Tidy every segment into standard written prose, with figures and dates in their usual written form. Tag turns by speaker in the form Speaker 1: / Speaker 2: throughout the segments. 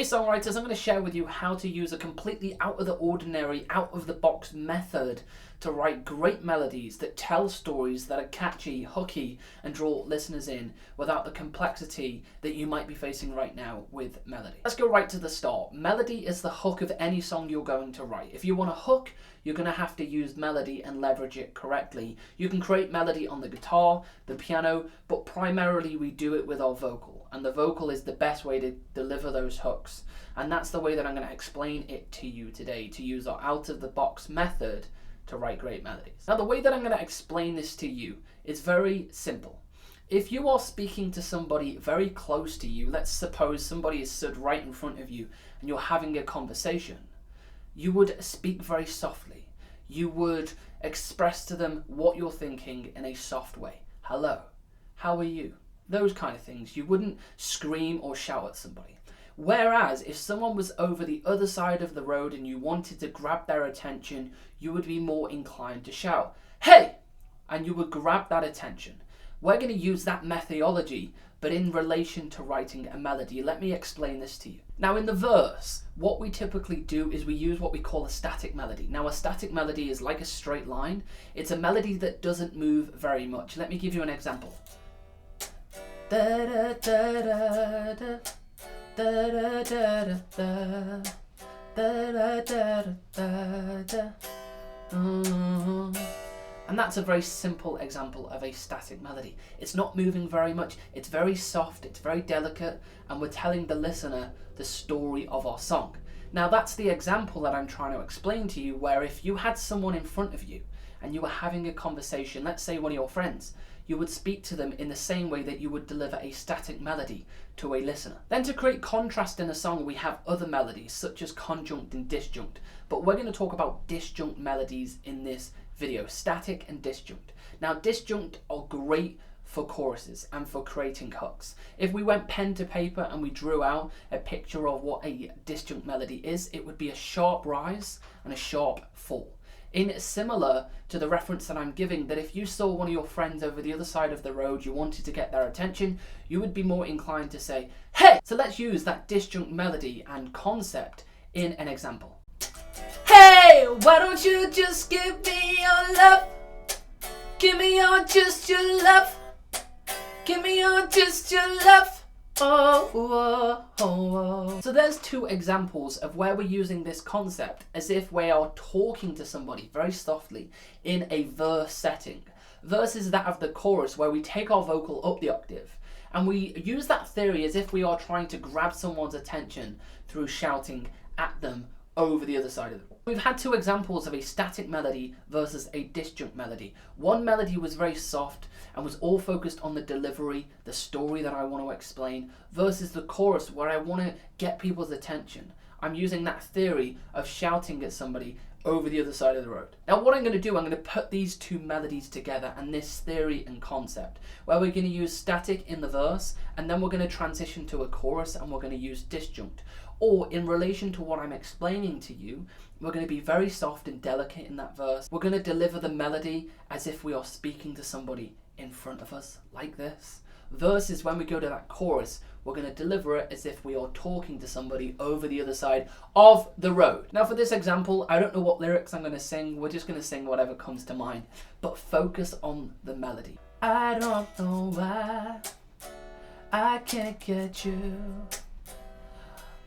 Speaker 1: songwriters, I'm going to share with you how to use a completely out of the ordinary, out of the box method to write great melodies that tell stories that are catchy, hooky, and draw listeners in without the complexity that you might be facing right now with melody. Let's go right to the start. Melody is the hook of any song you're going to write. If you want a hook, you're going to have to use melody and leverage it correctly. You can create melody on the guitar, the piano, but primarily we do it with our vocal. And the vocal is the best way to deliver those hooks. And that's the way that I'm going to explain it to you today, to use our out-of-the-box method to write great melodies. Now, the way that I'm going to explain this to you is very simple. If you are speaking to somebody very close to you, let's suppose somebody is stood right in front of you and you're having a conversation, you would speak very softly. You would express to them what you're thinking in a soft way. Hello, how are you? Those kind of things. You wouldn't scream or shout at somebody. Whereas if someone was over the other side of the road and you wanted to grab their attention, you would be more inclined to shout, "Hey!" and you would grab that attention. We're going to use that methodology, but in relation to writing a melody. Let me explain this to you. Now, in the verse, what we typically do is we use what we call a static melody. Now, a static melody is like a straight line. It's a melody that doesn't move very much. Let me give you an example. Da da da da da. Da da da da da. Da da da da da. And that's a very simple example of a static melody. It's not moving very much, it's very soft, it's very delicate, and we're telling the listener the story of our song. Now, that's the example that I'm trying to explain to you, where if you had someone in front of you and you were having a conversation, let's say one of your friends, you would speak to them in the same way that you would deliver a static melody to a listener. Then, to create contrast in a song, we have other melodies such as conjunct and disjunct, but we're going to talk about disjunct melodies in this video, static and disjunct. Now, disjunct are great for choruses and for creating hooks. If we went pen to paper and we drew out a picture of what a disjunct melody is, it would be a sharp rise and a sharp fall. In similar to the reference that I'm giving, that if you saw one of your friends over the other side of the road, you wanted to get their attention, you would be more inclined to say, "Hey!" So let's use that disjunct melody and concept in an example. Hey, why don't you just give me your love? Give me just your love. Give me just your love. Oh, oh, oh, oh. So there's two examples of where we're using this concept as if we are talking to somebody very softly in a verse setting. Verse is that of the chorus, where we take our vocal up the octave. And we use that theory as if we are trying to grab someone's attention through shouting at them over the other side of the room. We've had two examples of a static melody versus a disjunct melody. One melody was very soft and was all focused on the delivery, the story that I want to explain, versus the chorus where I want to get people's attention. I'm using that theory of shouting at somebody over the other side of the road. Now, what I'm going to do, I'm going to put these two melodies together and this theory and concept, where we're going to use static in the verse, and then we're going to transition to a chorus and we're going to use disjunct. Or in relation to what I'm explaining to you, we're going to be very soft and delicate in that verse. We're going to deliver the melody as if we are speaking to somebody in front of us, like this. Versus when we go to that chorus, we're going to deliver it as if we are talking to somebody over the other side of the road. Now, for this example, I don't know what lyrics I'm going to sing. We're just going to sing whatever comes to mind, but focus on the melody. I don't know why I can't get you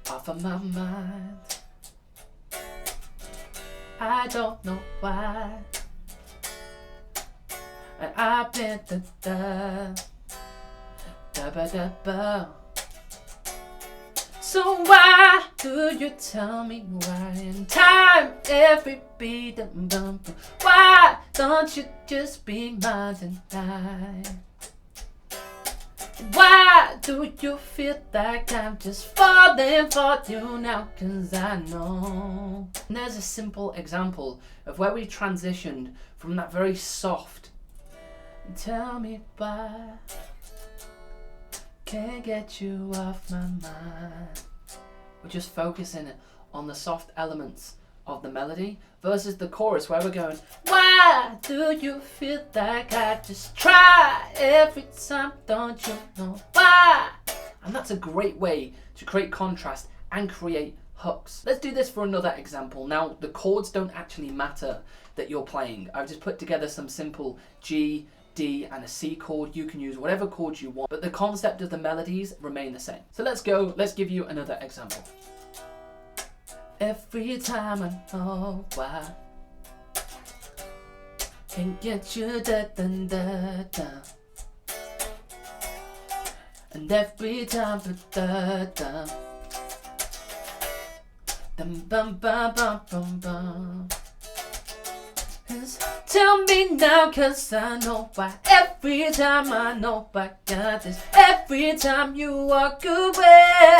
Speaker 1: off of my mind. I don't know why. And I've been da-ba-da-ba. So why do you tell me why in time every beat and bump? Why don't you just be mine tonight? Why do you feel like I'm just falling for you now? 'Cause I know. And there's a simple example of where we transitioned from that very soft, tell me why, can't get you off my mind. We're just focusing on the soft elements of the melody versus the chorus where we're going, why do you feel like I just try every time, don't you know why? And that's a great way to create contrast and create hooks. Let's do this for another example. Now, the chords don't actually matter that you're playing. I've just put together some simple G, D and a C chord. You can use whatever chords you want, but the concept of the melodies remain the same. So let's give you another example. Every time I know I can get you da da da da, and every time da da da, dum bum bum bum bum bum. Tell me now, 'cause I know why. Every time I know I got this. Every time you walk away,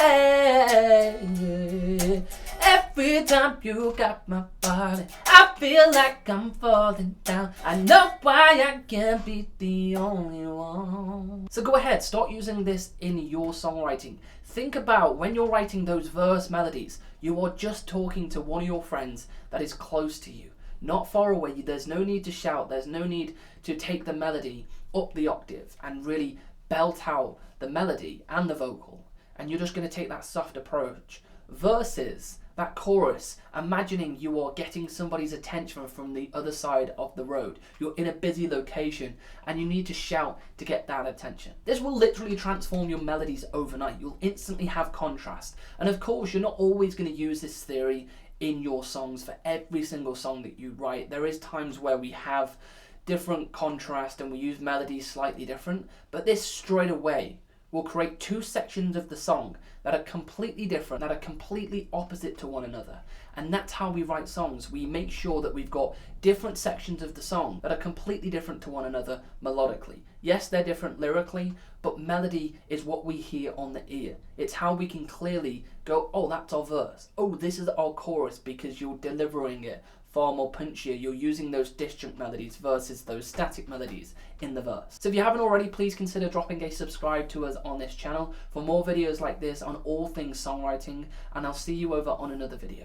Speaker 1: every time you got my body, I feel like I'm falling down. I know why I can't be the only one. So go ahead, start using this in your songwriting. Think about when you're writing those verse melodies, you are just talking to one of your friends that is close to you, not far away. There's no need to shout. There's no need to take the melody up the octave and really belt out the melody and the vocal. And you're just going to take that soft approach. Versus that chorus, imagining you are getting somebody's attention from the other side of the road. You're in a busy location and you need to shout to get that attention. This will literally transform your melodies overnight. You'll instantly have contrast. And of course, you're not always going to use this theory in your songs for every single song that you write. There is times where we have different contrast and we use melodies slightly different, but this straight away will create two sections of the song that are completely different, that are completely opposite to one another. And that's how we write songs. We make sure that we've got different sections of the song that are completely different to one another melodically. Yes, they're different lyrically, but melody is what we hear on the ear. It's how we can clearly go, oh, that's our verse. Oh, this is our chorus, because you're delivering it far more punchier. You're using those disjunct melodies versus those static melodies in the verse. So if you haven't already, please consider dropping a subscribe to us on this channel for more videos like this on all things songwriting, and I'll see you over on another video.